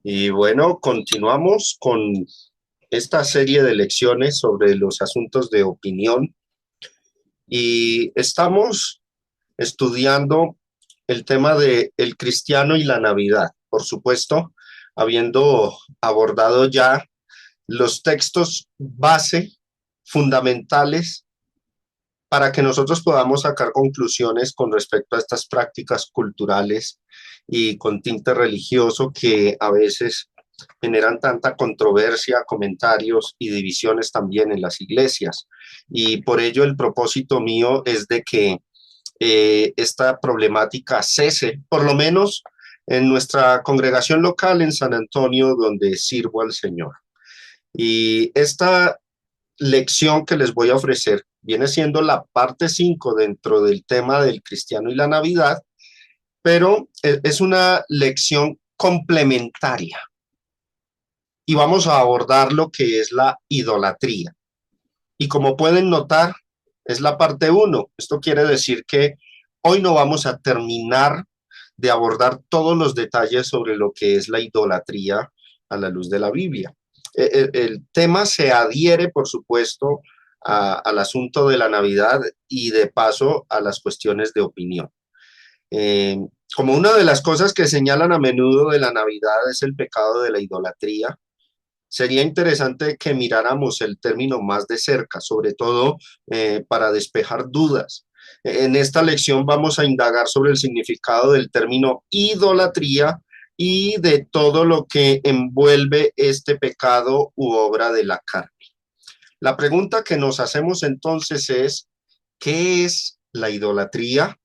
Y bueno, continuamos con esta serie de lecciones sobre los asuntos de opinión y estamos estudiando el tema de el cristiano y la Navidad, por supuesto, habiendo abordado ya los textos base fundamentales para que nosotros podamos sacar conclusiones con respecto a estas prácticas culturales y con tinte religioso que a veces generan tanta controversia, comentarios y divisiones también en las iglesias. Y por ello el propósito mío es de que esta problemática cese, por lo menos en nuestra congregación local en San Antonio, donde sirvo al Señor. Y esta lección que les voy a ofrecer viene siendo la parte 5 dentro del tema del cristiano y la Navidad, pero es una lección complementaria y vamos a abordar lo que es la idolatría. Y como pueden notar, es la parte uno. Esto quiere decir que hoy no vamos a terminar de abordar todos los detalles sobre lo que es la idolatría a la luz de la Biblia. El tema se adhiere, por supuesto, al asunto de la Navidad y de paso a las cuestiones de opinión. Eh, Como una de las cosas que señalan a menudo de la Navidad es el pecado de la idolatría, sería interesante que miráramos el término más de cerca, sobre todo para despejar dudas. En esta lección vamos a indagar sobre el significado del término idolatría y de todo lo que envuelve este pecado u obra de la carne. La pregunta que nos hacemos entonces es, ¿qué es la idolatría?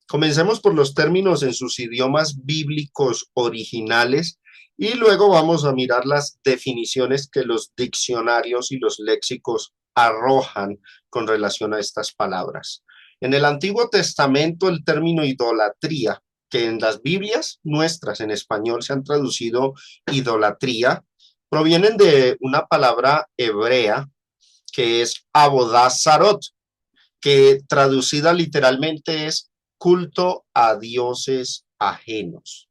Comencemos por los términos en sus idiomas bíblicos originales y luego vamos a mirar las definiciones que los diccionarios y los léxicos arrojan con relación a estas palabras. En el Antiguo Testamento, el término idolatría, que en las Biblias nuestras en español se han traducido idolatría, provienen de una palabra hebrea que es abodazarot, que traducida literalmente es culto a dioses ajenos.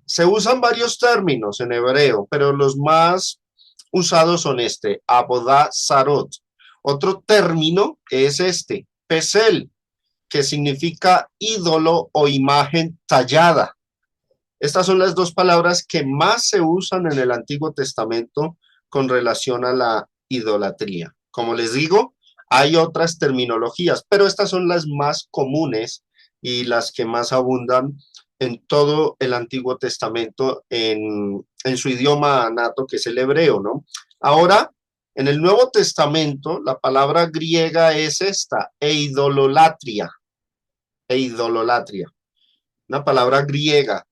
Se usan varios términos en hebreo, pero los más usados son este, abodá sarot. Otro término es este, pesel, que significa ídolo o imagen tallada. Estas son las dos palabras que más se usan en el Antiguo Testamento con relación a la idolatría. Como les digo, hay otras terminologías, pero estas son las más comunes y las que más abundan en todo el Antiguo Testamento en su idioma nato, que es el hebreo, ¿no? Ahora, en el Nuevo Testamento, la palabra griega es esta, eidolatria, una palabra griega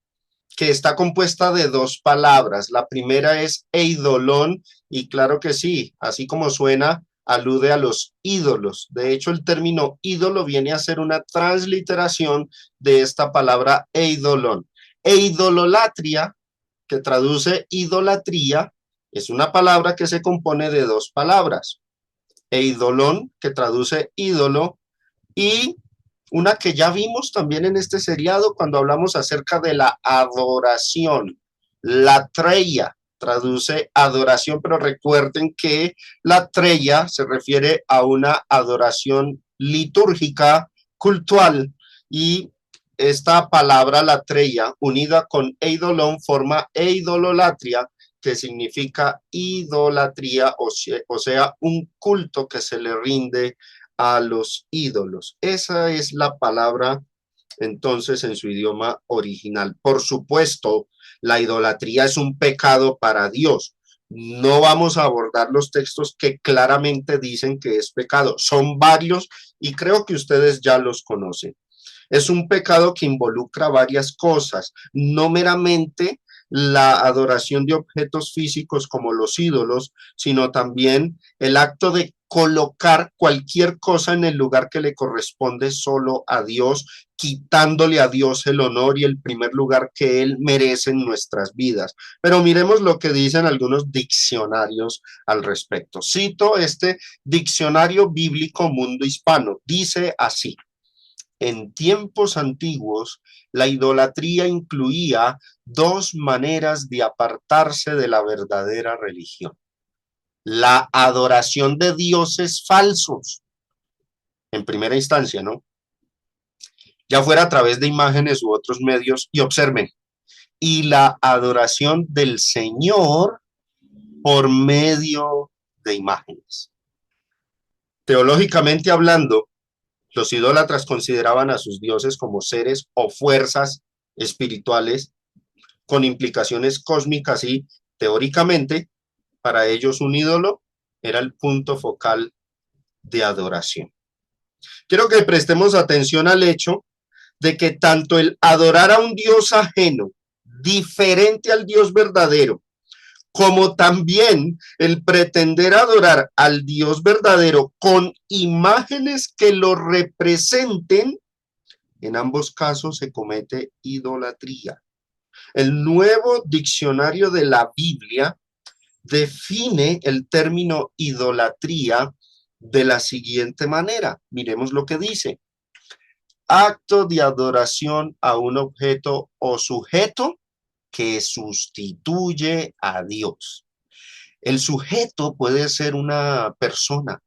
que está compuesta de dos palabras. La primera es eidolón y claro que sí, así como suena, alude a los ídolos. De hecho, el término ídolo viene a ser una transliteración de esta palabra eidolón. Eidololatria, que traduce idolatría, es una palabra que se compone de dos palabras. Eidolón, que traduce ídolo, y una que ya vimos también en este seriado cuando hablamos acerca de la adoración. La treya traduce adoración, pero recuerden que la treya se refiere a una adoración litúrgica, cultural, y esta palabra la treya unida con eidolón forma eidololatria, que significa idolatría, o sea, un culto que se le rinde a los ídolos. Esa es la palabra entonces en su idioma original. Por supuesto, la idolatría es un pecado para Dios. No vamos a abordar los textos que claramente dicen que es pecado. Son varios y creo que ustedes ya los conocen. Es un pecado que involucra varias cosas, no meramente la adoración de objetos físicos como los ídolos, sino también el acto de colocar cualquier cosa en el lugar que le corresponde solo a Dios, quitándole a Dios el honor y el primer lugar que Él merece en nuestras vidas. Pero miremos lo que dicen algunos diccionarios al respecto. Cito este diccionario bíblico Mundo Hispano. Dice así: en tiempos antiguos, la idolatría incluía dos maneras de apartarse de la verdadera religión. La adoración de dioses falsos, en primera instancia, ¿no? Ya fuera a través de imágenes u otros medios, y observen, y la adoración del Señor por medio de imágenes. Teológicamente hablando, los idólatras consideraban a sus dioses como seres o fuerzas espirituales con implicaciones cósmicas y, teóricamente, para ellos un ídolo era el punto focal de adoración. Quiero que prestemos atención al hecho de que tanto el adorar a un Dios ajeno, diferente al Dios verdadero, como también el pretender adorar al Dios verdadero con imágenes que lo representen, en ambos casos se comete idolatría. El nuevo diccionario de la Biblia define el término idolatría de la siguiente manera. Miremos lo que dice: acto de adoración a un objeto o sujeto que sustituye a Dios. El sujeto puede ser una persona,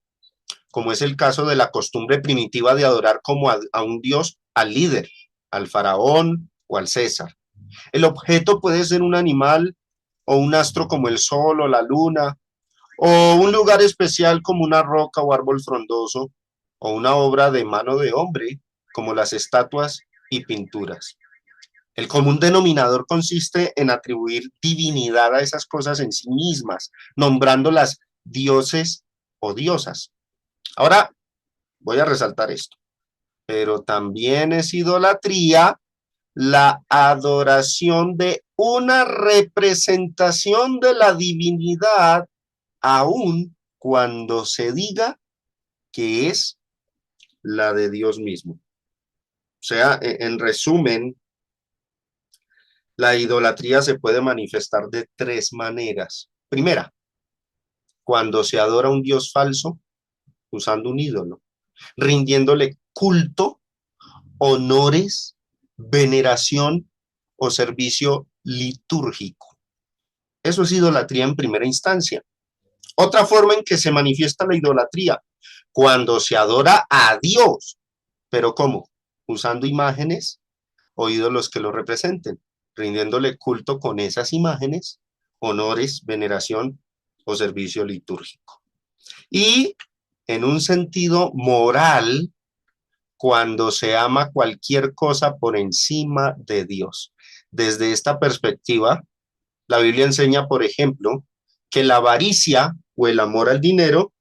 como es el caso de la costumbre primitiva de adorar como a un dios al líder, al faraón o al César. El objeto puede ser un animal o un astro como el sol o la luna, o un lugar especial como una roca o árbol frondoso, o una obra de mano de hombre, como las estatuas y pinturas. El común denominador consiste en atribuir divinidad a esas cosas en sí mismas, nombrándolas dioses o diosas. Ahora voy a resaltar esto, pero también es idolatría la adoración de una representación de la divinidad, aun cuando se diga que es la de Dios mismo. O sea, en resumen, la idolatría se puede manifestar de tres maneras. Primera, cuando se adora a un Dios falso usando un ídolo, rindiéndole culto, honores, veneración o servicio litúrgico. Eso es idolatría en primera instancia. Otra forma en que se manifiesta la idolatría, cuando se adora a Dios, pero ¿cómo? Usando imágenes o ídolos que lo representen, rindiéndole culto con esas imágenes, honores, veneración o servicio litúrgico. Y en un sentido moral, cuando se ama cualquier cosa por encima de Dios. Desde esta perspectiva, la Biblia enseña, por ejemplo, que la avaricia o el amor al dinero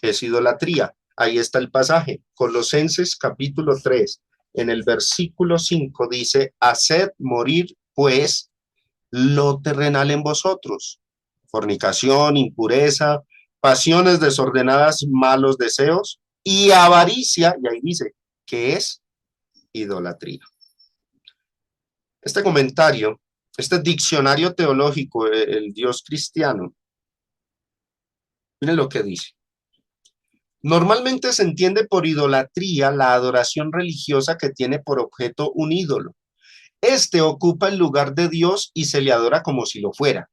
es idolatría. Ahí está el pasaje. Colosenses capítulo 3, en el versículo 5 dice: haced morir pues lo terrenal en vosotros, fornicación, impureza, pasiones desordenadas, malos deseos y avaricia, y ahí dice que es idolatría. Este comentario, este diccionario teológico, el Dios cristiano, miren lo que dice. Normalmente se entiende por idolatría la adoración religiosa que tiene por objeto un ídolo. Este ocupa el lugar de Dios y se le adora como si lo fuera.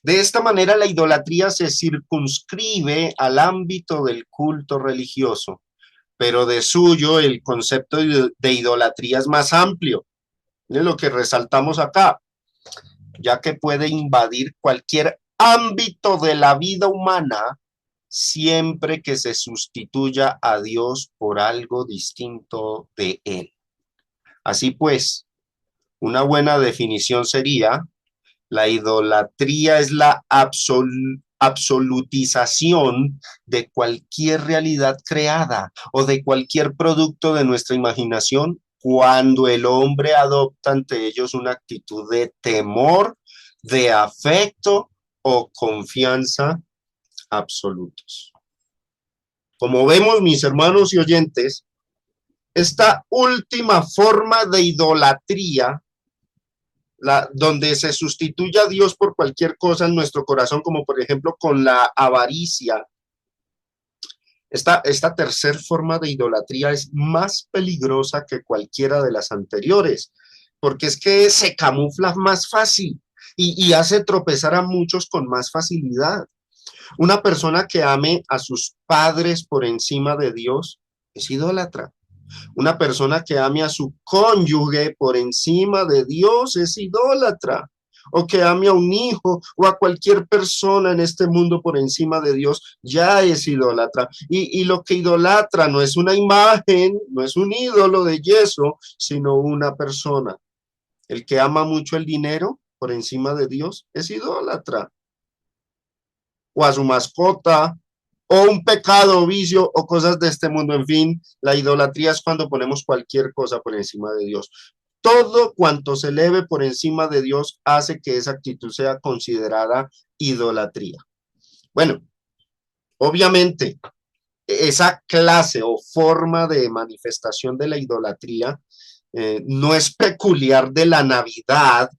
De esta manera, la idolatría se circunscribe al ámbito del culto religioso, pero de suyo el concepto de idolatría es más amplio. Miren lo que resaltamos acá, ya que puede invadir cualquier ámbito de la vida humana siempre que se sustituya a Dios por algo distinto de Él. Así pues, una buena definición sería: la idolatría es la absolutización de cualquier realidad creada o de cualquier producto de nuestra imaginación cuando el hombre adopta ante ellos una actitud de temor, de afecto o confianza absolutos. Como vemos, mis hermanos y oyentes, esta última forma de idolatría, donde se sustituye a Dios por cualquier cosa en nuestro corazón, como por ejemplo con la avaricia, Esta tercera forma de idolatría es más peligrosa que cualquiera de las anteriores, porque es que se camufla más fácil y hace tropezar a muchos con más facilidad. Una persona que ame a sus padres por encima de Dios es idólatra. Una persona que ame a su cónyuge por encima de Dios es idólatra. O que ame a un hijo o a cualquier persona en este mundo por encima de Dios, ya es idólatra. Y lo que idolatra no es una imagen, no es un ídolo de yeso, sino una persona. El que ama mucho el dinero por encima de Dios es idólatra. O a su mascota, o un pecado, vicio o cosas de este mundo. En fin, la idolatría es cuando ponemos cualquier cosa por encima de Dios. Todo cuanto se eleve por encima de Dios hace que esa actitud sea considerada idolatría. Bueno, obviamente, esa clase o forma de manifestación de la idolatría no es peculiar de la Navidad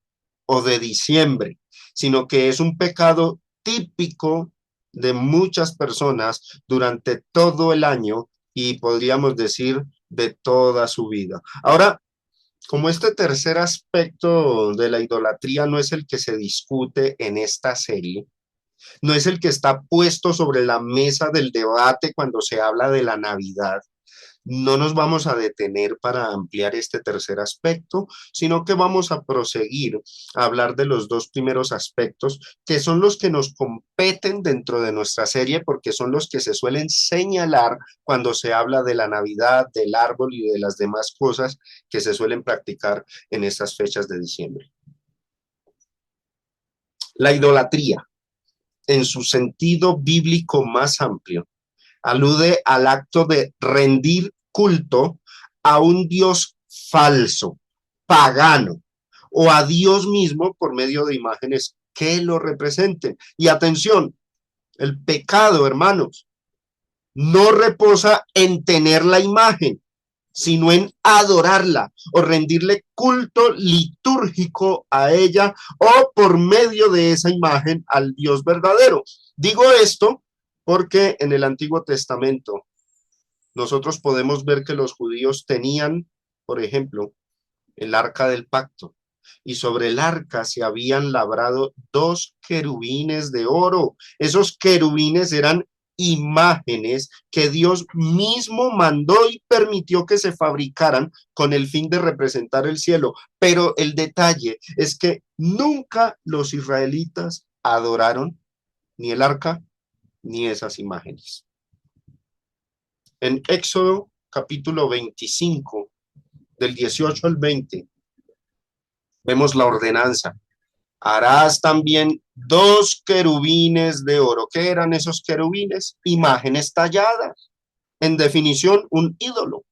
o de diciembre, sino que es un pecado típico de muchas personas durante todo el año y podríamos decir de toda su vida. Ahora, como este tercer aspecto de la idolatría no es el que se discute en esta serie, no es el que está puesto sobre la mesa del debate cuando se habla de la Navidad, no nos vamos a detener para ampliar este tercer aspecto, sino que vamos a proseguir a hablar de los dos primeros aspectos, que son los que nos competen dentro de nuestra serie, porque son los que se suelen señalar cuando se habla de la Navidad, del árbol y de las demás cosas que se suelen practicar en estas fechas de diciembre. La idolatría, en su sentido bíblico más amplio, alude al acto de rendir culto a un Dios falso, pagano, o a Dios mismo por medio de imágenes que lo representen. Y atención, el pecado, hermanos, no reposa en tener la imagen, sino en adorarla o rendirle culto litúrgico a ella o por medio de esa imagen al Dios verdadero. Digo esto porque en el Antiguo Testamento nosotros podemos ver que los judíos tenían, por ejemplo, el arca del pacto, y sobre el arca se habían labrado dos querubines de oro. Esos querubines eran imágenes que Dios mismo mandó y permitió que se fabricaran con el fin de representar el cielo. Pero el detalle es que nunca los israelitas adoraron ni el arca ni esas imágenes. En Éxodo capítulo 25, del 18 al 20, vemos la ordenanza. Harás también dos querubines de oro. ¿Qué eran esos querubines? Imágenes talladas. En definición, un ídolo.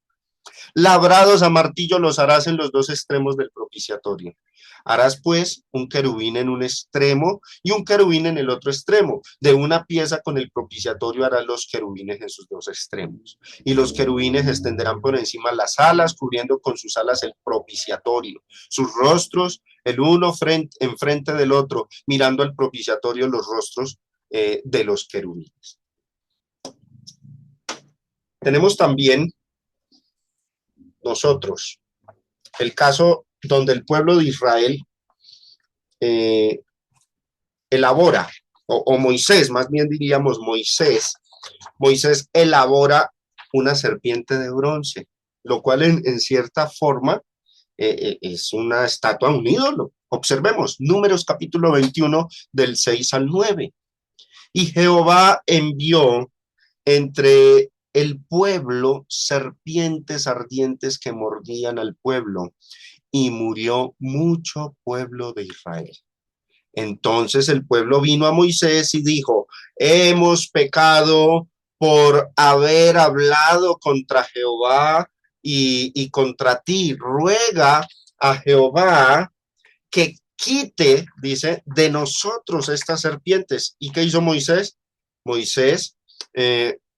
Labrados a martillo los harás en los dos extremos del propiciatorio. Harás pues un querubín en un extremo y un querubín en el otro extremo. De una pieza con el propiciatorio harás los querubines en sus dos extremos. Y los querubines extenderán por encima las alas, cubriendo con sus alas el propiciatorio. Sus rostros, el uno enfrente del otro, mirando al propiciatorio los rostros de los querubines. Tenemos también nosotros el caso donde el pueblo de Israel elabora, o Moisés, más bien diríamos Moisés elabora una serpiente de bronce, lo cual en cierta forma es una estatua, un ídolo. Observemos, Números capítulo 21 del 6 al 9. Y Jehová envió entre el pueblo serpientes ardientes que mordían al pueblo, y murió mucho pueblo de Israel. Entonces el pueblo vino a Moisés y dijo: hemos pecado por haber hablado contra Jehová y contra ti. Ruega a Jehová que quite, dice, de nosotros estas serpientes. ¿Y qué hizo Moisés? Moisés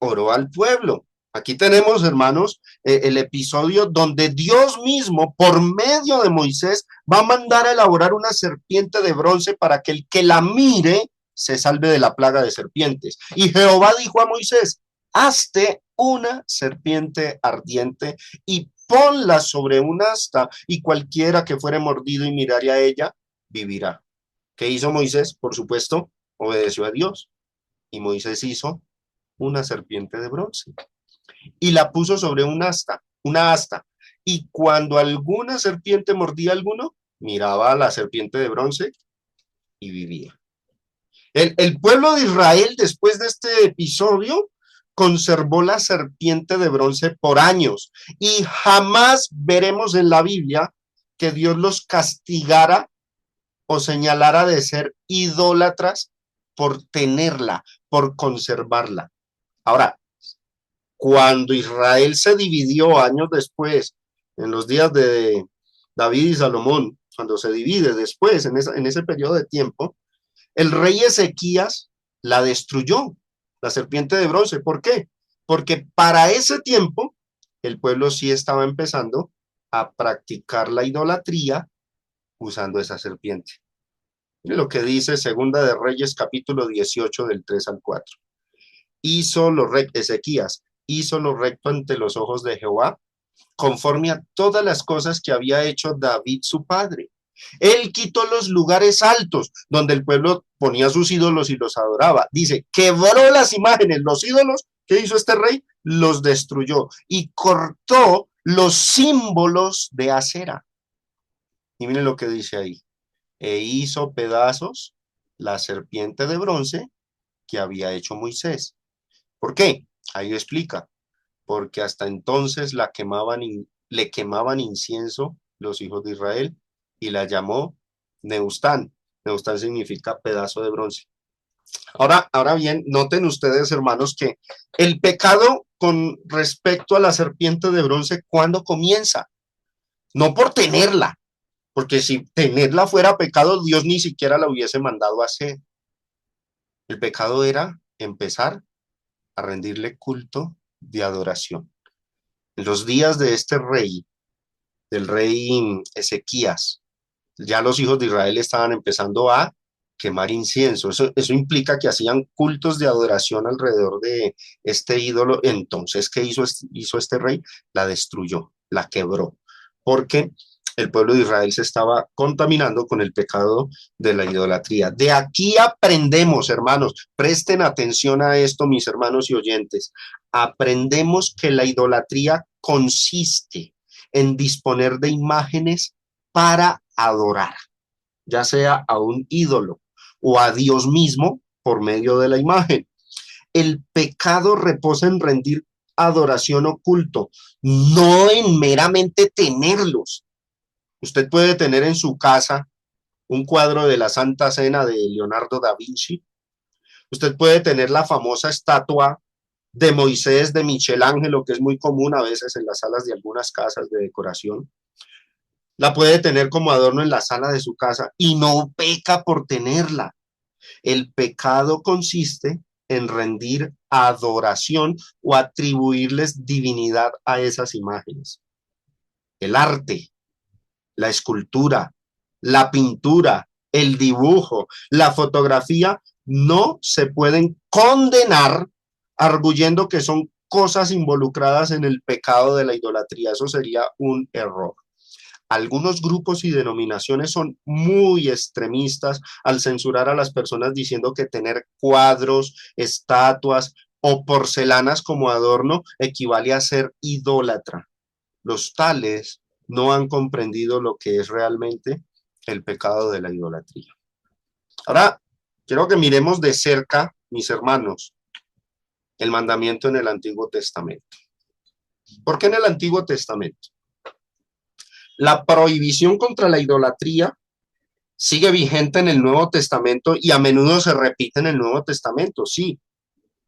oró al pueblo. Aquí tenemos, hermanos, el episodio donde Dios mismo, por medio de Moisés, va a mandar a elaborar una serpiente de bronce para que el que la mire se salve de la plaga de serpientes. Y Jehová dijo a Moisés: hazte una serpiente ardiente y ponla sobre un asta, y cualquiera que fuere mordido y mirare a ella, vivirá. ¿Qué hizo Moisés? Por supuesto, obedeció a Dios. Y Moisés hizo una serpiente de bronce y la puso sobre una asta. Y cuando alguna serpiente mordía a alguno, miraba a la serpiente de bronce y vivía. El pueblo de Israel, después de este episodio, conservó la serpiente de bronce por años y jamás veremos en la Biblia que Dios los castigara o señalara de ser idólatras por tenerla, por conservarla. Ahora, cuando Israel se dividió años después, en los días de David y Salomón, cuando se divide después, en ese periodo de tiempo, el rey Ezequías la destruyó, la serpiente de bronce. ¿Por qué? Porque para ese tiempo el pueblo sí estaba empezando a practicar la idolatría usando esa serpiente. Mire lo que dice Segunda de Reyes, capítulo 18, del 3 al 4. Ezequías hizo lo recto ante los ojos de Jehová, conforme a todas las cosas que había hecho David su padre. Él quitó los lugares altos donde el pueblo ponía sus ídolos y los adoraba. Dice, quebró las imágenes, los ídolos. ¿Qué hizo este rey? Los destruyó y cortó los símbolos de acera. Y miren lo que dice ahí. E hizo pedazos la serpiente de bronce que había hecho Moisés. ¿Por qué? Ahí explica. Porque hasta entonces le quemaban incienso los hijos de Israel y la llamó Neustán. Neustán significa pedazo de bronce. Ahora bien, noten ustedes, hermanos, que el pecado con respecto a la serpiente de bronce, ¿cuándo comienza? No por tenerla, porque si tenerla fuera pecado, Dios ni siquiera la hubiese mandado a hacer. El pecado era empezar a rendirle culto de adoración. En los días de este rey, del rey Ezequías, ya los hijos de Israel estaban empezando a quemar incienso. Eso implica que hacían cultos de adoración alrededor de este ídolo. Entonces, ¿qué hizo este rey? La destruyó, la quebró, porque el pueblo de Israel se estaba contaminando con el pecado de la idolatría. De aquí aprendemos, hermanos, presten atención a esto, mis hermanos y oyentes. Aprendemos que la idolatría consiste en disponer de imágenes para adorar, ya sea a un ídolo o a Dios mismo por medio de la imagen. El pecado reposa en rendir adoración o culto, no en meramente tenerlos. Usted puede tener en su casa un cuadro de la Santa Cena de Leonardo da Vinci. Usted puede tener la famosa estatua de Moisés de Michelangelo, que es muy común a veces en las salas de algunas casas de decoración. La puede tener como adorno en la sala de su casa y no peca por tenerla. El pecado consiste en rendir adoración o atribuirles divinidad a esas imágenes. El arte, la escultura, la pintura, el dibujo, la fotografía no se pueden condenar arguyendo que son cosas involucradas en el pecado de la idolatría. Eso sería un error. Algunos grupos y denominaciones son muy extremistas al censurar a las personas diciendo que tener cuadros, estatuas o porcelanas como adorno equivale a ser idólatra. Los tales no han comprendido lo que es realmente el pecado de la idolatría. Ahora, quiero que miremos de cerca, mis hermanos, el mandamiento en el Antiguo Testamento. ¿Por qué en el Antiguo Testamento? La prohibición contra la idolatría sigue vigente en el Nuevo Testamento y a menudo se repite en el Nuevo Testamento, sí.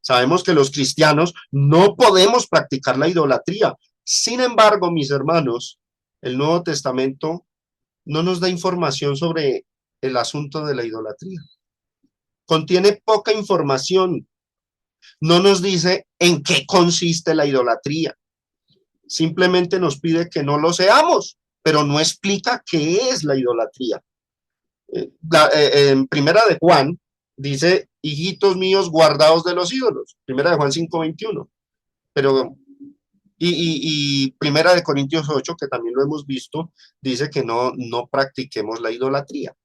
Sabemos que los cristianos no podemos practicar la idolatría. Sin embargo, mis hermanos, el Nuevo Testamento no nos da información sobre el asunto de la idolatría. Contiene poca información. No nos dice en qué consiste la idolatría. Simplemente nos pide que no lo seamos, pero no explica qué es la idolatría. En Primera de Juan, Dice, hijitos míos, guardaos de los ídolos. Primera de Juan 5:21. Pero, y Primera de Corintios 8, que también lo hemos visto, dice que no practiquemos la idolatría.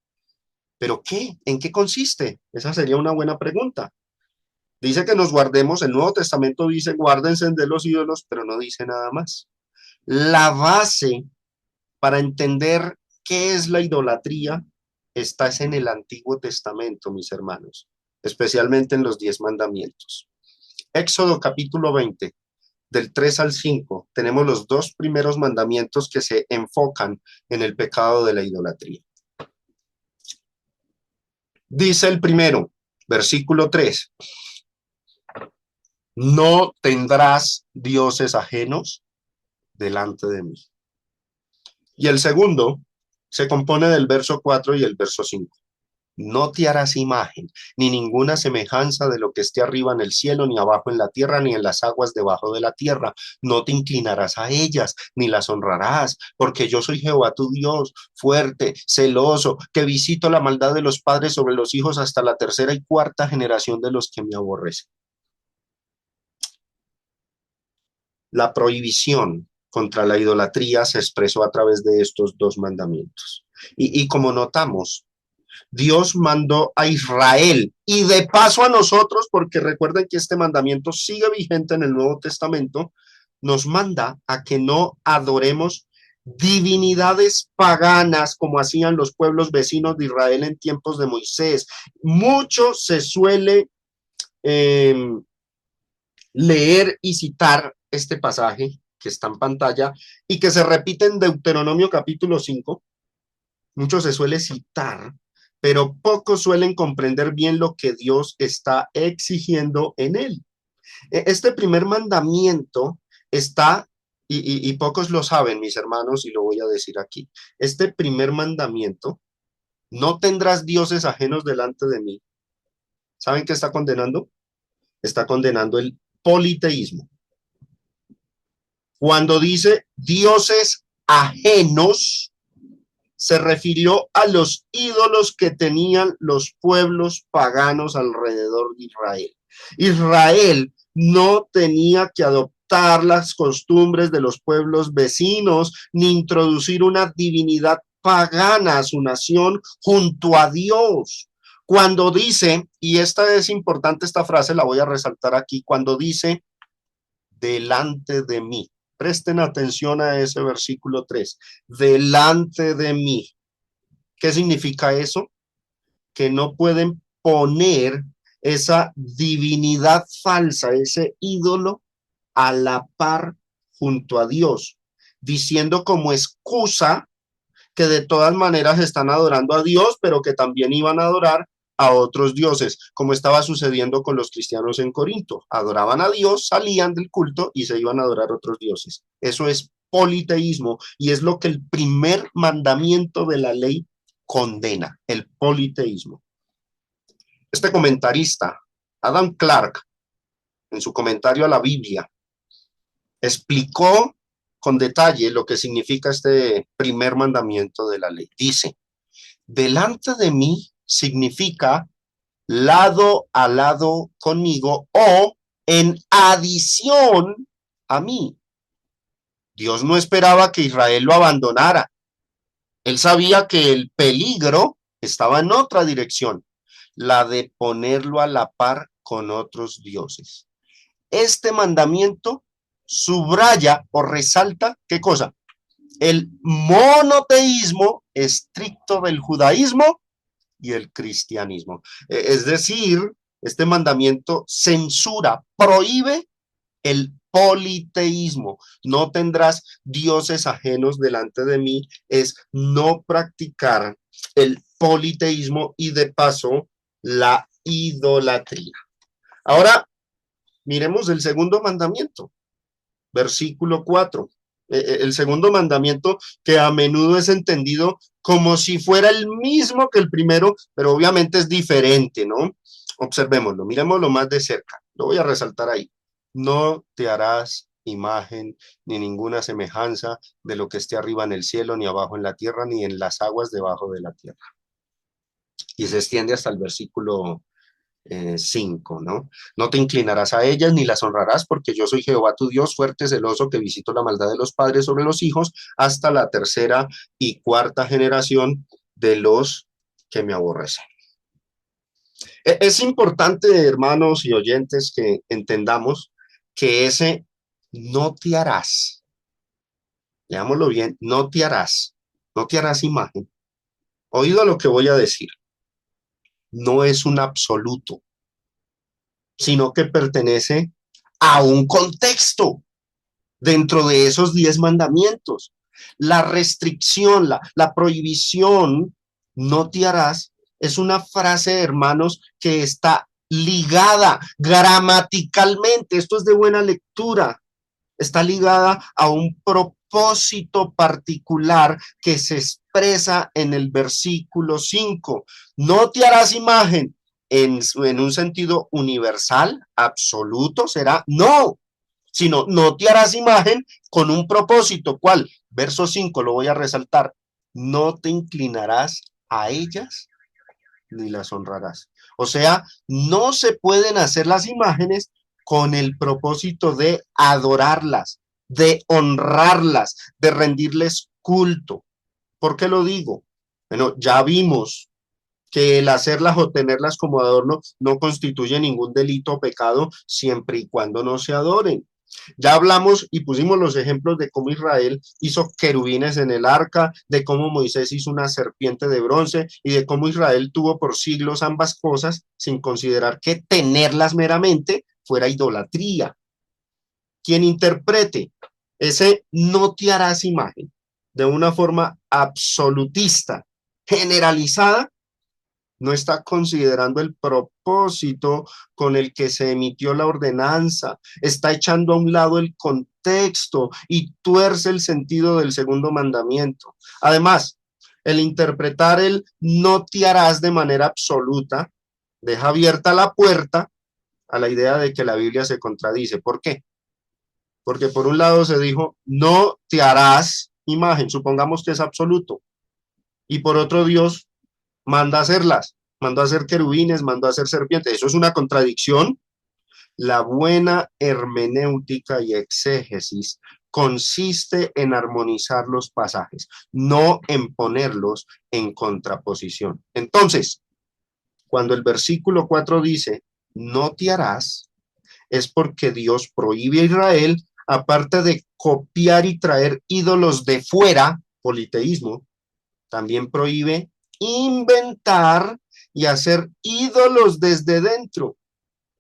¿Pero qué? ¿En qué consiste? Esa sería una buena pregunta. Dice que nos guardemos, el Nuevo Testamento dice guárdense de los ídolos, pero no dice nada más. La base para entender qué es la idolatría está en el Antiguo Testamento, mis hermanos, especialmente en los 10 mandamientos. Éxodo capítulo 20, del 3 al 5, tenemos los dos primeros mandamientos que se enfocan en el pecado de la idolatría. Dice el primero, versículo 3, no tendrás dioses ajenos delante de mí. Y el segundo se compone del verso 4 y el verso 5. No te harás imagen, ni ninguna semejanza de lo que esté arriba en el cielo, ni abajo en la tierra, ni en las aguas debajo de la tierra. No te inclinarás a ellas, ni las honrarás, porque yo soy Jehová tu Dios, fuerte, celoso, que visito la maldad de los padres sobre los hijos hasta la tercera y cuarta generación de los que me aborrecen. La prohibición contra la idolatría se expresó a través de estos dos mandamientos. Y como notamos, Dios mandó a Israel y de paso a nosotros, porque recuerden que este mandamiento sigue vigente en el Nuevo Testamento, nos manda a que no adoremos divinidades paganas como hacían los pueblos vecinos de Israel en tiempos de Moisés. Mucho se suele leer y citar este pasaje que está en pantalla y que se repite en Deuteronomio capítulo 5. Mucho se suele citar, pero pocos suelen comprender bien lo que Dios está exigiendo en él. Este primer mandamiento está, y pocos lo saben, mis hermanos, y lo voy a decir aquí. Este primer mandamiento, no tendrás dioses ajenos delante de mí. ¿Saben qué está condenando? Está condenando el politeísmo. Cuando dice dioses ajenos, se refirió a los ídolos que tenían los pueblos paganos alrededor de Israel. Israel no tenía que adoptar las costumbres de los pueblos vecinos ni introducir una divinidad pagana a su nación junto a Dios. Cuando dice, y esta es importante, esta frase la voy a resaltar aquí, cuando dice, delante de mí. Presten atención a ese versículo 3. Delante de mí. ¿Qué significa eso? Que no pueden poner esa divinidad falsa, ese ídolo, a la par junto a Dios, diciendo como excusa que de todas maneras están adorando a Dios, pero que también iban a adorar a otros dioses, como estaba sucediendo con los cristianos en Corinto. Adoraban a Dios, salían del culto y se iban a adorar a otros dioses. Eso es politeísmo y es lo que el primer mandamiento de la ley condena, el politeísmo. Este comentarista, Adam Clarke, en su comentario a la Biblia, explicó con detalle lo que significa este primer mandamiento de la ley. Dice, delante de mí significa lado a lado conmigo o en adición a mí. Dios no esperaba que Israel lo abandonara. Él sabía que el peligro estaba en otra dirección, la de ponerlo a la par con otros dioses. Este mandamiento subraya o resalta, ¿qué cosa? El monoteísmo estricto del judaísmo y el cristianismo. Es decir, este mandamiento censura, prohíbe el politeísmo. No tendrás dioses ajenos delante de mí, es no practicar el politeísmo y de paso la idolatría. Ahora, miremos el segundo mandamiento, versículo 4. El segundo mandamiento que a menudo es entendido como si fuera el mismo que el primero, pero obviamente es diferente, ¿no? Observémoslo, miremoslo más de cerca. Lo voy a resaltar ahí. No te harás imagen ni ninguna semejanza de lo que esté arriba en el cielo, ni abajo en la tierra, ni en las aguas debajo de la tierra. Y se extiende hasta el versículo 5, ¿no? No te inclinarás a ellas ni las honrarás, porque yo soy Jehová tu Dios, fuerte, celoso, que visito la maldad de los padres sobre los hijos hasta la tercera y cuarta generación de los que me aborrecen. Es importante, hermanos y oyentes, que entendamos que ese no te harás, leámoslo bien, no te harás imagen. Oído lo que voy a decir, no es un absoluto, sino que pertenece a un contexto dentro de esos 10 mandamientos. La restricción, la prohibición, no te harás, es una frase, hermanos, que está ligada gramaticalmente, esto es de buena lectura, está ligada a un propósito particular que se expresa en el versículo 5. No te harás imagen en un sentido universal, absoluto, será no, sino no te harás imagen con un propósito. ¿Cuál? Verso 5, lo voy a resaltar. No te inclinarás a ellas ni las honrarás. O sea, no se pueden hacer las imágenes con el propósito de adorarlas, de honrarlas, de rendirles culto. ¿Por qué lo digo? Bueno, ya vimos que el hacerlas o tenerlas como adorno no constituye ningún delito o pecado siempre y cuando no se adoren. Ya hablamos y pusimos los ejemplos de cómo Israel hizo querubines en el arca, de cómo Moisés hizo una serpiente de bronce y de cómo Israel tuvo por siglos ambas cosas sin considerar que tenerlas meramente fuera idolatría. Quien interprete ese no te harás imagen de una forma absolutista, generalizada, no está considerando el propósito con el que se emitió la ordenanza, está echando a un lado el contexto y tuerce el sentido del segundo mandamiento. Además, el interpretar el no te harás de manera absoluta deja abierta la puerta a la idea de que la Biblia se contradice. ¿Por qué? Porque por un lado se dijo, no te harás imagen, supongamos que es absoluto, y por otro Dios manda a hacerlas, mandó a hacer querubines, mandó a hacer serpientes. Eso es una contradicción. La buena hermenéutica y exégesis consiste en armonizar los pasajes, no en ponerlos en contraposición. Entonces, cuando el versículo 4 dice, no te harás, es porque Dios prohíbe a Israel, aparte de copiar y traer ídolos de fuera, politeísmo, también prohíbe inventar y hacer ídolos desde dentro.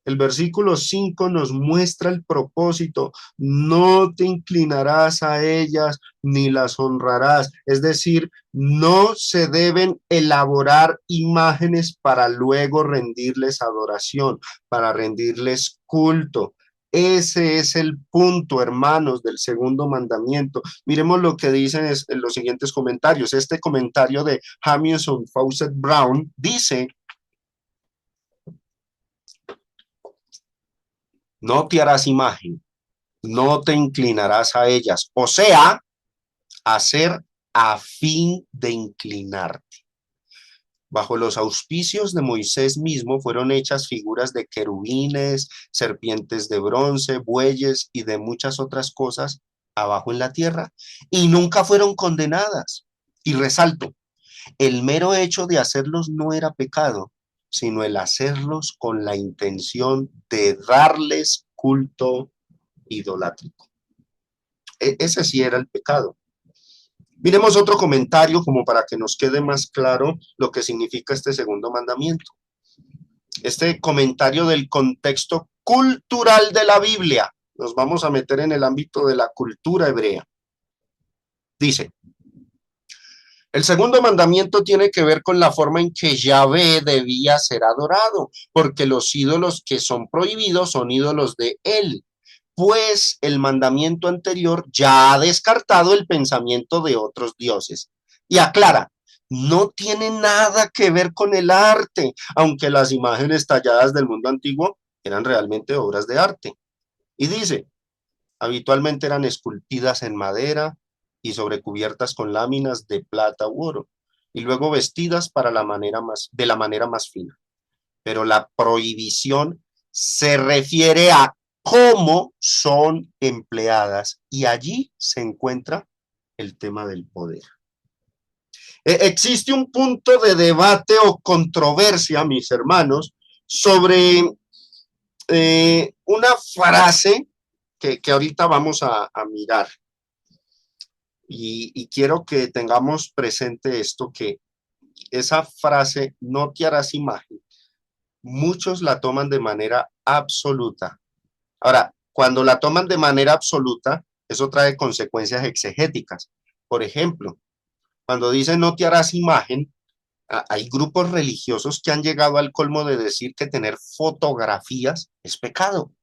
El versículo 5 nos muestra el propósito. No te inclinarás a ellas ni las honrarás. Es decir, no se deben elaborar imágenes para luego rendirles adoración, para rendirles culto. Ese es el punto, hermanos, del segundo mandamiento. Miremos lo que dicen en los siguientes comentarios. Este comentario de Jamieson Fawcett Brown dice, no te harás imagen, no te inclinarás a ellas. O sea, hacer a fin de inclinarte. Bajo los auspicios de Moisés mismo fueron hechas figuras de querubines, serpientes de bronce, bueyes y de muchas otras cosas abajo en la tierra, y nunca fueron condenadas. Y resalto, el mero hecho de hacerlos no era pecado, sino el hacerlos con la intención de darles culto idolátrico. Ese sí era el pecado. Miremos otro comentario como para que nos quede más claro lo que significa este segundo mandamiento. Este comentario del contexto cultural de la Biblia. Nos vamos a meter en el ámbito de la cultura hebrea. Dice, el segundo mandamiento tiene que ver con la forma en que Yahvé debía ser adorado, porque los ídolos que son prohibidos son ídolos de él, pues el mandamiento anterior ya ha descartado el pensamiento de otros dioses. Y aclara, no tiene nada que ver con el arte, aunque las imágenes talladas del mundo antiguo eran realmente obras de arte. Y dice, habitualmente eran esculpidas en madera y sobrecubiertas con láminas de plata u oro, y luego vestidas de la manera más fina. pero la prohibición se refiere a cómo son empleadas y allí se encuentra el tema del poder. Existe un punto de debate o controversia, mis hermanos, sobre una frase que ahorita vamos a mirar. Y quiero que tengamos presente esto, que esa frase, no te harás imagen, muchos la toman de manera absoluta. Ahora, cuando la toman de manera absoluta, eso trae consecuencias exegéticas. Por ejemplo, cuando dice no te harás imagen, hay grupos religiosos que han llegado al colmo de decir que tener fotografías es pecado.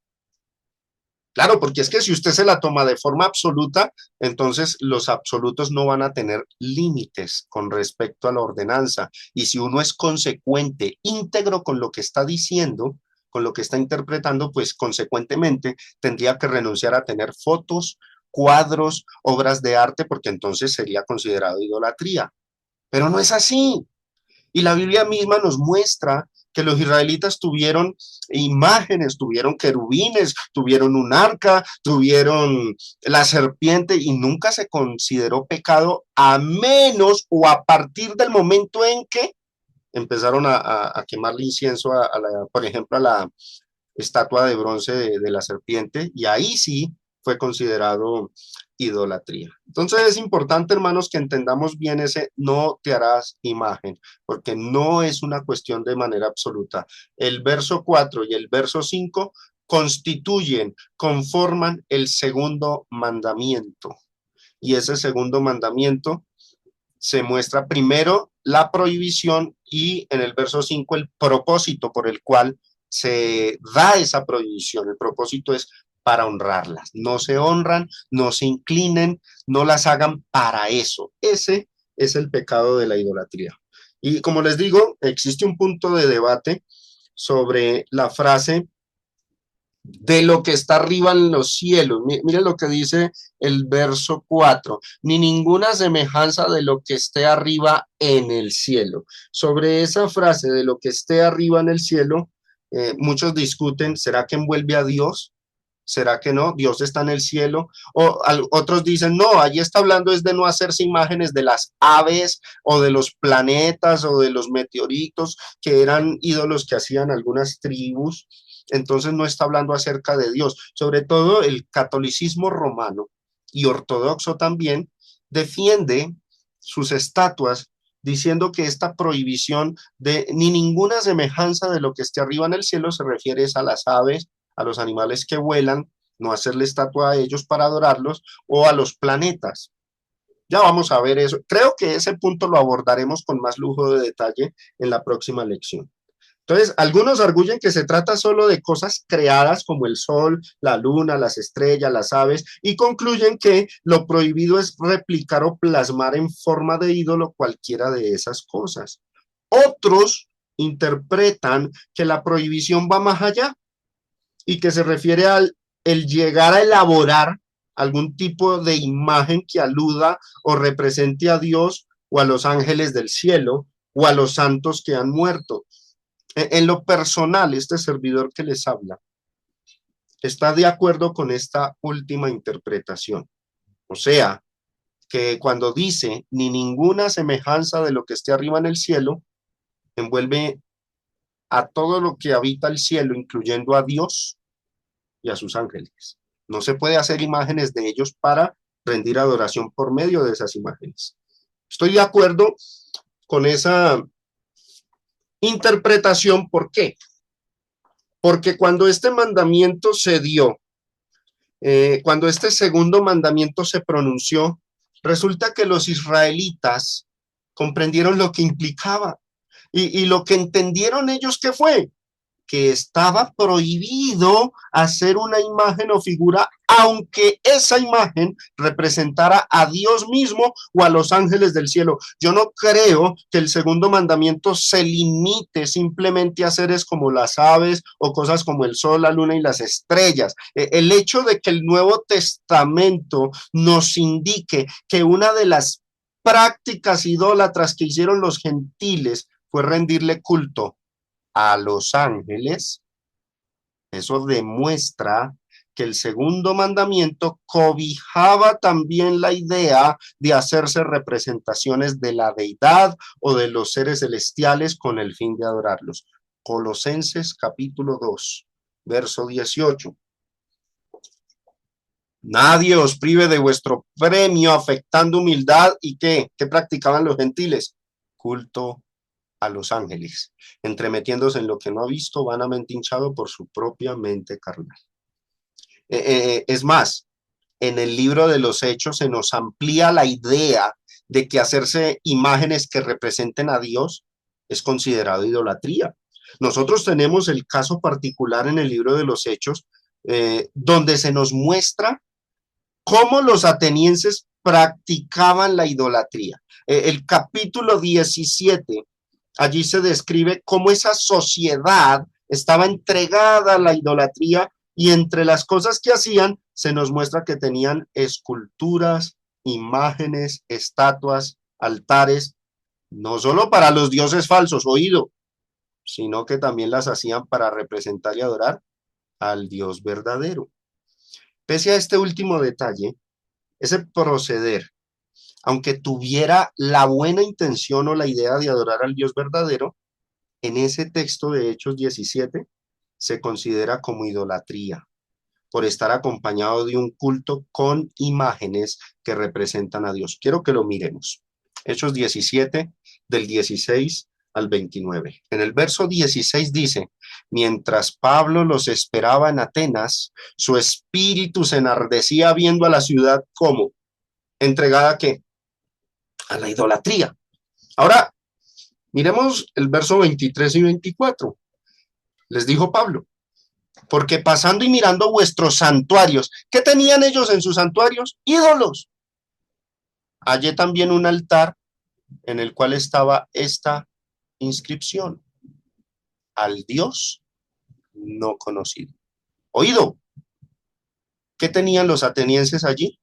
Claro, porque es que si usted se la toma de forma absoluta, entonces los absolutos no van a tener límites con respecto a la ordenanza. Y si uno es consecuente, íntegro con lo que está diciendo, con lo que está interpretando, pues consecuentemente tendría que renunciar a tener fotos, cuadros, obras de arte, porque entonces sería considerado idolatría. Pero no es así. Y la Biblia misma nos muestra que los israelitas tuvieron imágenes, tuvieron querubines, tuvieron un arca, tuvieron la serpiente y nunca se consideró pecado a menos o a partir del momento en que empezaron a quemarle incienso por ejemplo, a la estatua de bronce de la serpiente y ahí sí fue considerado idolatría. Entonces es importante, hermanos, que entendamos bien ese no te harás imagen, porque no es una cuestión de manera absoluta. El verso 4 y el verso 5 constituyen, conforman el segundo mandamiento. Y ese segundo mandamiento se muestra primero la prohibición y en el verso 5 el propósito por el cual se da esa prohibición. El propósito es para honrarlas. No se honran, no se inclinen, no las hagan para eso. Ese es el pecado de la idolatría. Y como les digo, existe un punto de debate sobre la frase de lo que está arriba en los cielos. Miren lo que dice el verso 4, ni ninguna semejanza de lo que esté arriba en el cielo. Sobre esa frase de lo que esté arriba en el cielo, muchos discuten, ¿será que envuelve a Dios? ¿Será que no? Dios está en el cielo. Otros dicen, no, allí está hablando es de no hacerse imágenes de las aves o de los planetas o de los meteoritos, que eran ídolos que hacían algunas tribus. Entonces no está hablando acerca de Dios. Sobre todo el catolicismo romano y ortodoxo también defiende sus estatuas diciendo que esta prohibición de ni ninguna semejanza de lo que esté arriba en el cielo se refiere a las aves, a los animales que vuelan, no hacerle estatua a ellos para adorarlos, o a los planetas. Ya vamos a ver eso. Creo que ese punto lo abordaremos con más lujo de detalle en la próxima lección. Entonces, algunos arguyen que se trata solo de cosas creadas como el sol, la luna, las estrellas, las aves, y concluyen que lo prohibido es replicar o plasmar en forma de ídolo cualquiera de esas cosas. Otros interpretan que la prohibición va más allá y que se refiere al el llegar a elaborar algún tipo de imagen que aluda o represente a Dios o a los ángeles del cielo o a los santos que han muerto. En lo personal, este servidor que les habla está de acuerdo con esta última interpretación. O sea, que cuando dice ni ninguna semejanza de lo que esté arriba en el cielo, envuelve a todo lo que habita el cielo, incluyendo a Dios y a sus ángeles. No se puede hacer imágenes de ellos para rendir adoración por medio de esas imágenes. Estoy de acuerdo con esa interpretación. ¿Por qué? Porque cuando este mandamiento se dio, cuando este segundo mandamiento se pronunció, resulta que los israelitas comprendieron lo que implicaba y lo que entendieron ellos que fue que estaba prohibido hacer una imagen o figura, aunque esa imagen representara a Dios mismo o a los ángeles del cielo. Yo no creo que el segundo mandamiento se limite simplemente a seres como las aves o cosas como el sol, la luna y las estrellas. El hecho de que el Nuevo Testamento nos indique que una de las prácticas idólatras que hicieron los gentiles fue rendirle culto a los ángeles, eso demuestra que el segundo mandamiento cobijaba también la idea de hacerse representaciones de la deidad o de los seres celestiales con el fin de adorarlos. Colosenses capítulo 2, verso 18. Nadie os prive de vuestro premio afectando humildad y ¿qué practicaban los gentiles? Culto a los ángeles, entremetiéndose en lo que no ha visto, vanamente hinchado por su propia mente carnal. Es más, en el libro de los Hechos se nos amplía la idea de que hacerse imágenes que representen a Dios es considerado idolatría. Nosotros tenemos el caso particular en el libro de los Hechos, donde se nos muestra cómo los atenienses practicaban la idolatría. El capítulo 17, allí se describe cómo esa sociedad estaba entregada a la idolatría y entre las cosas que hacían se nos muestra que tenían esculturas, imágenes, estatuas, altares, no solo para los dioses falsos, oído, sino que también las hacían para representar y adorar al Dios verdadero. Pese a este último detalle, ese proceder, aunque tuviera la buena intención o la idea de adorar al Dios verdadero, en ese texto de Hechos 17 se considera como idolatría, por estar acompañado de un culto con imágenes que representan a Dios. Quiero que lo miremos. Hechos 17, del 16 al 29. En el verso 16 dice, mientras Pablo los esperaba en Atenas, su espíritu se enardecía viendo a la ciudad como entregada ¿a qué? A la idolatría. Ahora, miremos el verso 23 y 24. Les dijo Pablo, porque pasando y mirando vuestros santuarios, ¿qué tenían ellos en sus santuarios? Ídolos. Hallé también un altar en el cual estaba esta inscripción, al Dios no conocido. Oído, ¿qué tenían los atenienses allí?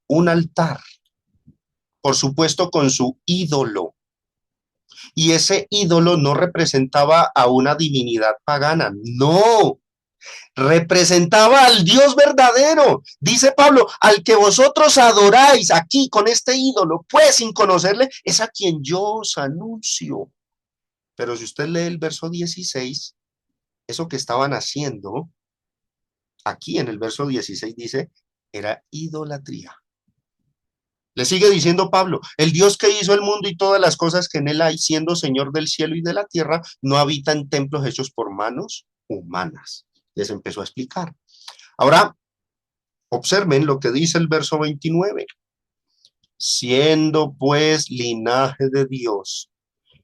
Un altar, por supuesto con su ídolo. Y ese ídolo no representaba a una divinidad pagana, no, representaba al Dios verdadero. Dice Pablo, al que vosotros adoráis aquí con este ídolo, pues sin conocerle, es a quien yo os anuncio. Pero si usted lee el verso 16, eso que estaban haciendo, aquí en el verso 16 dice, era idolatría. Le sigue diciendo Pablo, el Dios que hizo el mundo y todas las cosas que en él hay, siendo Señor del cielo y de la tierra, no habita en templos hechos por manos humanas. Les empezó a explicar. Ahora, observen lo que dice el verso 29. Siendo pues linaje de Dios.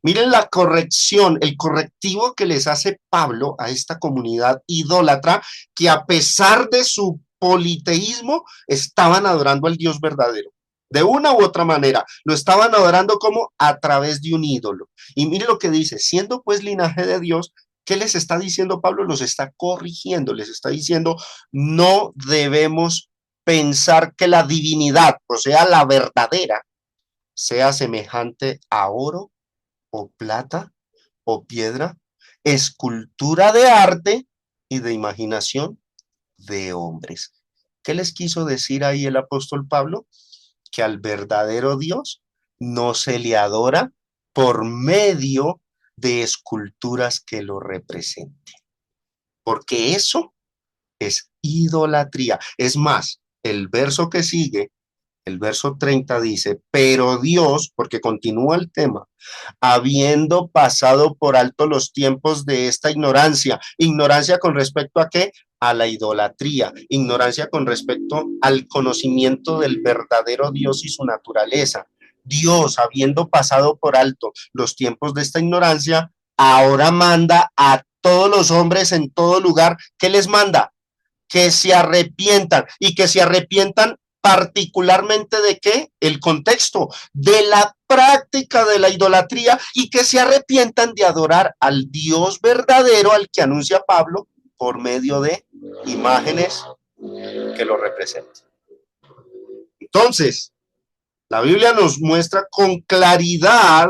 Miren la corrección, el correctivo que les hace Pablo a esta comunidad idólatra que a pesar de su politeísmo estaban adorando al Dios verdadero. De una u otra manera, lo estaban adorando como a través de un ídolo. Y mire lo que dice, siendo pues linaje de Dios, ¿qué les está diciendo Pablo? Los está corrigiendo, les está diciendo, no debemos pensar que la divinidad, o sea, la verdadera, sea semejante a oro o plata o piedra, escultura de arte y de imaginación de hombres. ¿Qué les quiso decir ahí el apóstol Pablo? Que al verdadero Dios no se le adora por medio de esculturas que lo representen, porque eso es idolatría. Es más, el verso que sigue, el verso 30 dice, pero Dios, porque continúa el tema, habiendo pasado por alto los tiempos de esta ignorancia. ¿Ignorancia con respecto a qué? A la idolatría. Ignorancia con respecto al conocimiento del verdadero Dios y su naturaleza. Dios, habiendo pasado por alto los tiempos de esta ignorancia, ahora manda a todos los hombres en todo lugar. ¿Qué les manda? Que se arrepientan y que se arrepientan particularmente de qué? El contexto, de la práctica de la idolatría y que se arrepientan de adorar al Dios verdadero al que anuncia Pablo por medio de imágenes que lo representan. Entonces, la Biblia nos muestra con claridad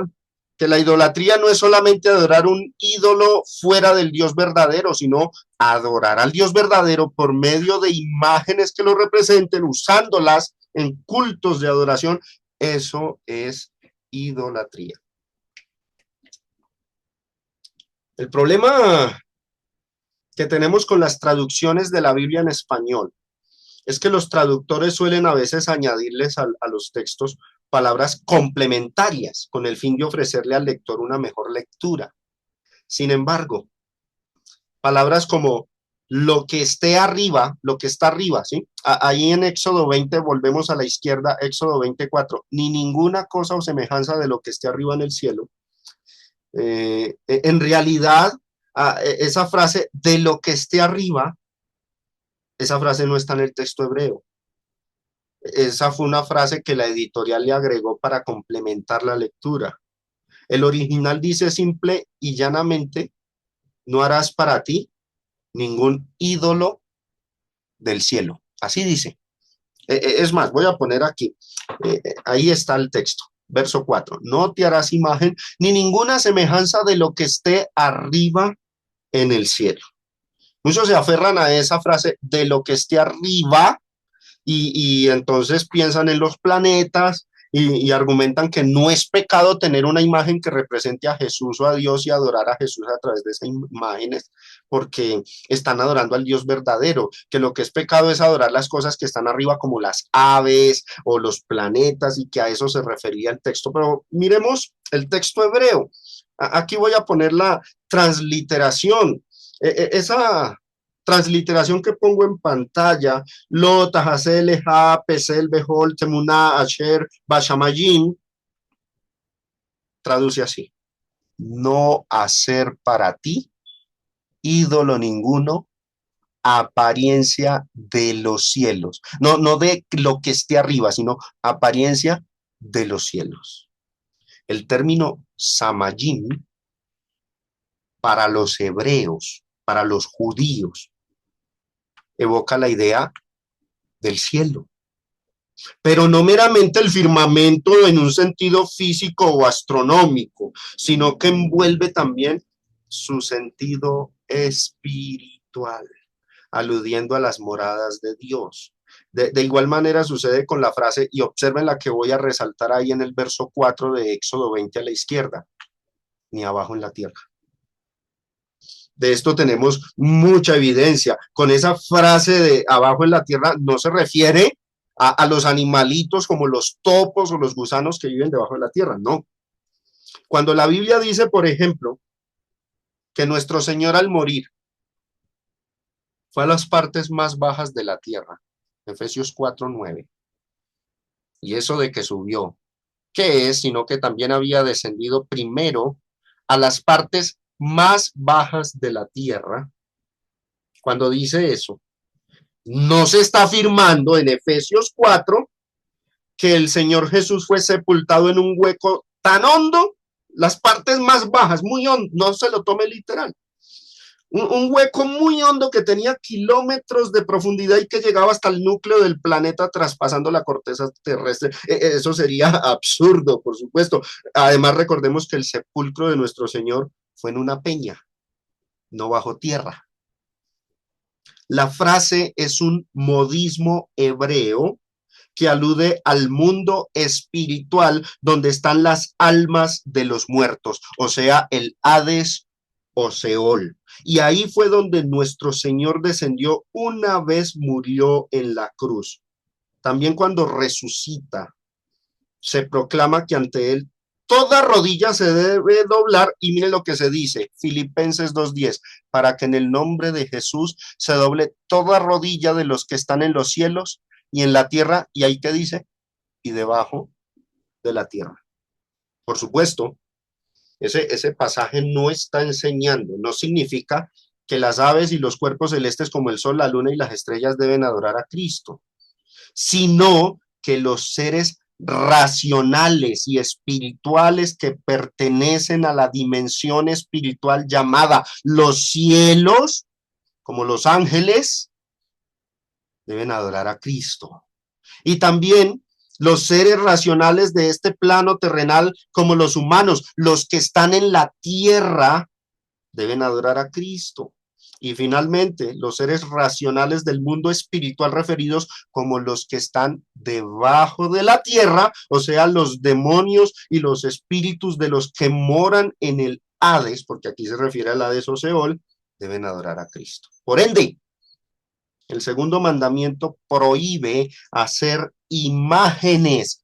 que la idolatría no es solamente adorar un ídolo fuera del Dios verdadero, sino adorar al Dios verdadero por medio de imágenes que lo representen, usándolas en cultos de adoración. Eso es idolatría. El problema que tenemos con las traducciones de la Biblia en español es que los traductores suelen a veces añadirles a los textos palabras complementarias con el fin de ofrecerle al lector una mejor lectura. Sin embargo, palabras como lo que esté arriba, lo que está arriba, ¿sí? Ahí en Éxodo 20, volvemos a la izquierda, Éxodo 24, ni ninguna cosa o semejanza de lo que esté arriba en el cielo. En realidad, esa frase de lo que esté arriba, esa frase no está en el texto hebreo. Esa fue una frase que la editorial le agregó para complementar la lectura. El original dice simple y llanamente, no harás para ti ningún ídolo del cielo. Así dice. Es más, voy a poner aquí, ahí está el texto, verso 4. No te harás imagen ni ninguna semejanza de lo que esté arriba en el cielo. Muchos se aferran a esa frase de lo que esté arriba y entonces piensan en los planetas y argumentan que no es pecado tener una imagen que represente a Jesús o a Dios y adorar a Jesús a través de esas imágenes, porque están adorando al Dios verdadero, que lo que es pecado es adorar las cosas que están arriba como las aves o los planetas y que a eso se refería el texto. Pero miremos el texto hebreo. Aquí voy a poner la transliteración. Esa transliteración que pongo en pantalla, Lo, Tajasel, Eja, Pesel, Behol, Temuná, Asher, Bashamayim, traduce así: no hacer para ti ídolo ninguno, apariencia de los cielos. No, no de lo que esté arriba, sino apariencia de los cielos. El término Samayim para los hebreos, para los judíos, evoca la idea del cielo, pero no meramente el firmamento en un sentido físico o astronómico, sino que envuelve también su sentido espiritual, aludiendo a las moradas de Dios. De igual manera sucede con la frase, y observen la que voy a resaltar ahí en el verso 4 de Éxodo 20 a la izquierda, ni abajo en la tierra. De esto tenemos mucha evidencia. Con esa frase de abajo en la tierra no se refiere a los animalitos como los topos o los gusanos que viven debajo de la tierra, no. Cuando la Biblia dice, por ejemplo, que nuestro Señor al morir fue a las partes más bajas de la tierra, Efesios 4:9, y eso de que subió, ¿qué es? Sino que también había descendido primero a las partes más bajas de la tierra. Cuando dice eso, no se está afirmando en Efesios 4 que el Señor Jesús fue sepultado en un hueco tan hondo, las partes más bajas, muy hondo, no se lo tome literal. Un hueco muy hondo que tenía kilómetros de profundidad y que llegaba hasta el núcleo del planeta traspasando la corteza terrestre. Eso sería absurdo, por supuesto. Además, recordemos que el sepulcro de nuestro Señor fue en una peña, no bajo tierra. La frase es un modismo hebreo que alude al mundo espiritual donde están las almas de los muertos, o sea, el Hades o Seol. Y ahí fue donde nuestro Señor descendió una vez murió en la cruz. También cuando resucita, se proclama que ante él toda rodilla se debe doblar, y mire lo que se dice, Filipenses 2:10, para que en el nombre de Jesús se doble toda rodilla de los que están en los cielos y en la tierra, y ahí que dice, y debajo de la tierra. Por supuesto, ese pasaje no está enseñando, no significa que las aves y los cuerpos celestes como el sol, la luna y las estrellas deben adorar a Cristo, sino que los seres racionales y espirituales que pertenecen a la dimensión espiritual llamada los cielos, como los ángeles, deben adorar a Cristo. Y también Los seres racionales de este plano terrenal, como los humanos, los que están en la tierra, deben adorar a Cristo. Y finalmente, los seres racionales del mundo espiritual referidos como los que están debajo de la tierra, o sea, los demonios y los espíritus de los que moran en el Hades, porque aquí se refiere al Hades o Seol, deben adorar a Cristo. Por ende, el segundo mandamiento prohíbe hacer imágenes,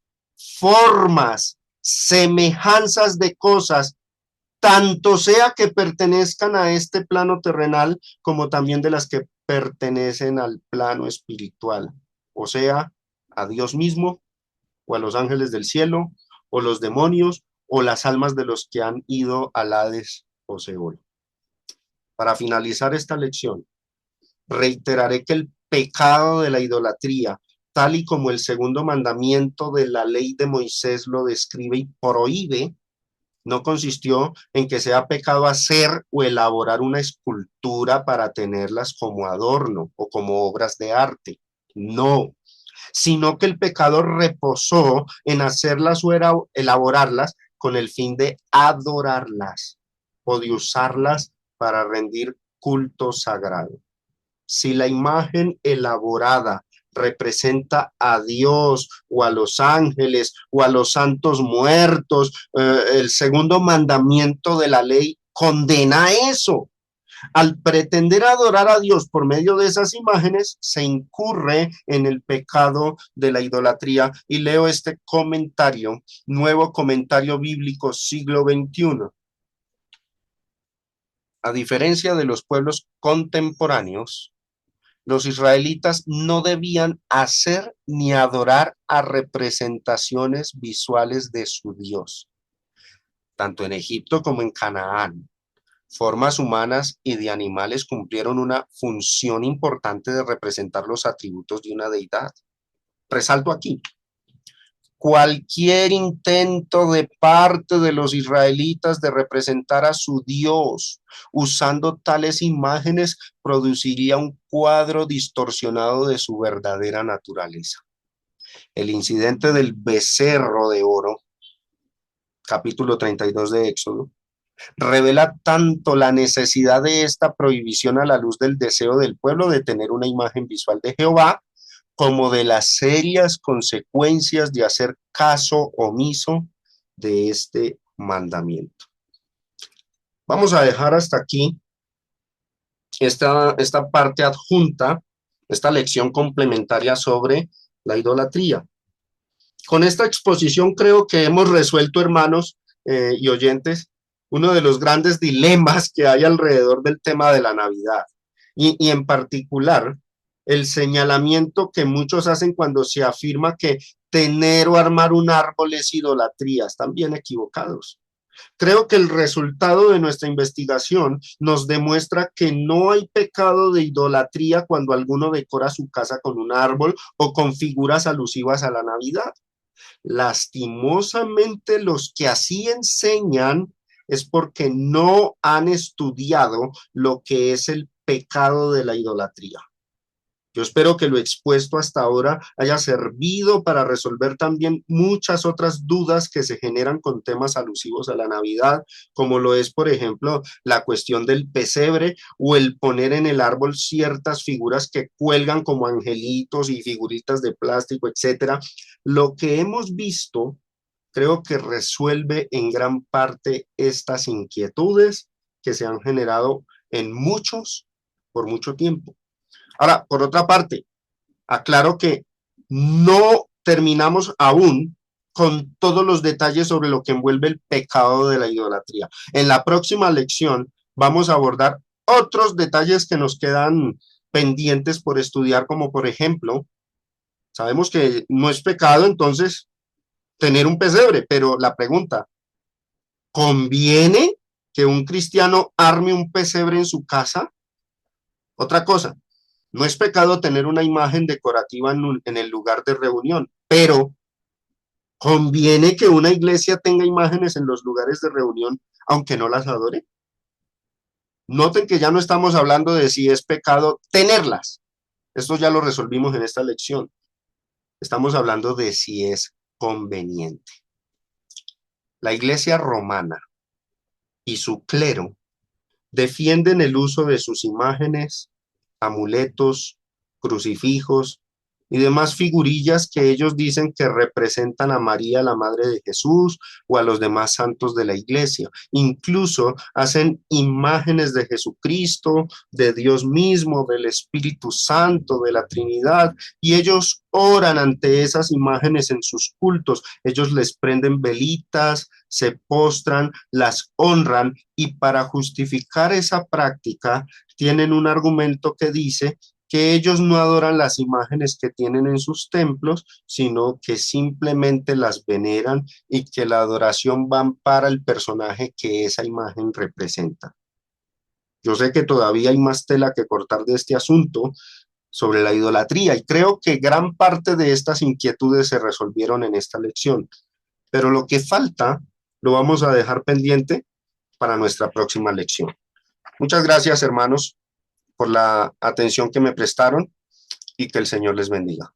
formas, semejanzas de cosas, tanto sea que pertenezcan a este plano terrenal como también de las que pertenecen al plano espiritual, o sea, a Dios mismo o a los ángeles del cielo o los demonios o las almas de los que han ido al Hades o Seol. Para finalizar esta lección, reiteraré que el pecado de la idolatría, tal y como el segundo mandamiento de la ley de Moisés lo describe y prohíbe, no consistió en que sea pecado hacer o elaborar una escultura para tenerlas como adorno o como obras de arte. No, sino que el pecado reposó en hacerlas o elaborarlas con el fin de adorarlas o de usarlas para rendir culto sagrado. Si la imagen elaborada representa a Dios o a los ángeles o a los santos muertos, el segundo mandamiento de la ley condena eso. Al pretender adorar a Dios por medio de esas imágenes, se incurre en el pecado de la idolatría. Y leo este comentario, nuevo comentario bíblico siglo XXI. A diferencia de los pueblos contemporáneos, los israelitas no debían hacer ni adorar a representaciones visuales de su Dios, tanto en Egipto como en Canaán. Formas humanas y de animales cumplieron una función importante de representar los atributos de una deidad. Resalto aquí, cualquier intento de parte de los israelitas de representar a su Dios usando tales imágenes produciría un cuadro distorsionado de su verdadera naturaleza. El incidente del becerro de oro, capítulo 32 de Éxodo, revela tanto la necesidad de esta prohibición a la luz del deseo del pueblo de tener una imagen visual de Jehová, como de las serias consecuencias de hacer caso omiso de este mandamiento. Vamos a dejar hasta aquí esta parte adjunta, esta lección complementaria sobre la idolatría. Con esta exposición creo que hemos resuelto, hermanos y oyentes, uno de los grandes dilemas que hay alrededor del tema de la Navidad. Y en particular, el señalamiento que muchos hacen cuando se afirma que tener o armar un árbol es idolatría. Están bien equivocados. Creo que el resultado de nuestra investigación nos demuestra que no hay pecado de idolatría cuando alguno decora su casa con un árbol o con figuras alusivas a la Navidad. Lastimosamente, los que así enseñan es porque no han estudiado lo que es el pecado de la idolatría. Yo espero que lo expuesto hasta ahora haya servido para resolver también muchas otras dudas que se generan con temas alusivos a la Navidad, como lo es, por ejemplo, la cuestión del pesebre o el poner en el árbol ciertas figuras que cuelgan como angelitos y figuritas de plástico, etcétera. Lo que hemos visto creo que resuelve en gran parte estas inquietudes que se han generado en muchos por mucho tiempo. Ahora, por otra parte, aclaro que no terminamos aún con todos los detalles sobre lo que envuelve el pecado de la idolatría. En la próxima lección vamos a abordar otros detalles que nos quedan pendientes por estudiar, como por ejemplo, sabemos que no es pecado entonces tener un pesebre, pero la pregunta, ¿conviene que un cristiano arme un pesebre en su casa? Otra cosa, no es pecado tener una imagen decorativa en el lugar de reunión, pero ¿conviene que una iglesia tenga imágenes en los lugares de reunión aunque no las adore? Noten que ya no estamos hablando de si es pecado tenerlas. Esto ya lo resolvimos en esta lección. Estamos hablando de si es conveniente. La Iglesia romana y su clero defienden el uso de sus imágenes, amuletos, crucifijos y demás figurillas que ellos dicen que representan a María, la Madre de Jesús, o a los demás santos de la Iglesia. Incluso hacen imágenes de Jesucristo, de Dios mismo, del Espíritu Santo, de la Trinidad, y ellos oran ante esas imágenes en sus cultos. Ellos les prenden velitas, se postran, las honran, y para justificar esa práctica tienen un argumento que dice que ellos no adoran las imágenes que tienen en sus templos, sino que simplemente las veneran y que la adoración va para el personaje que esa imagen representa. Yo sé que todavía hay más tela que cortar de este asunto sobre la idolatría y creo que gran parte de estas inquietudes se resolvieron en esta lección, pero lo que falta lo vamos a dejar pendiente para nuestra próxima lección. Muchas gracias, hermanos, por la atención que me prestaron y que el Señor les bendiga.